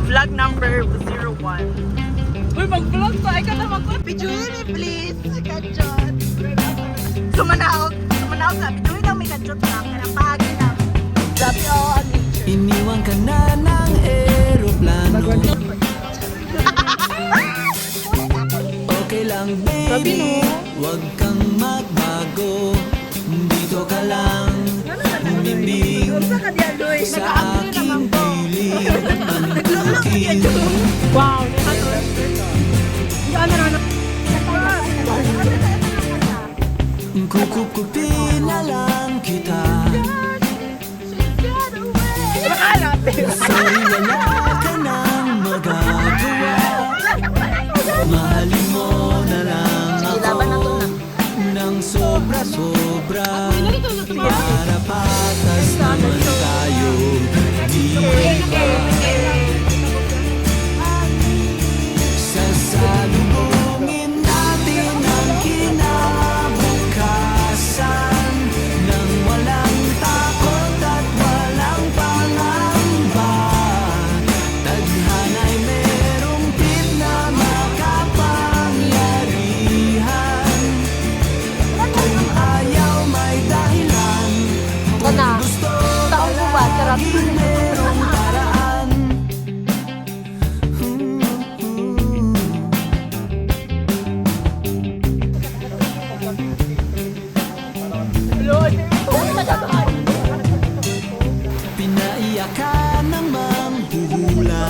Vlog number 01. Uy, mag-vlog pa. Ikaw na mag-vlog. Bijuin me please, kadjot. Sumanaw sa bijuin lang may kadjot lang. Kaya pagi na. Sabi ako ang nature. Iniwan ka na ng aeroplano. Okay lang baby, wag kang magbago. Dito ka lang humiming sa aking piling. Ang aking Wow. kukupin na lang kita. Sorry, wala ka nang magagawa. Mahalin mo na lang ako ng sobra-sobra. Para patas naman tayo, di ba? Sasalubungin natin ang kinabukasan nang walang takot at walang pangamba. Tadhana'y merong tip na makapangyarihan. Kung ayaw may dahilan, kung gusto palagi merong paraan. Pinaiyakan ng mampuhula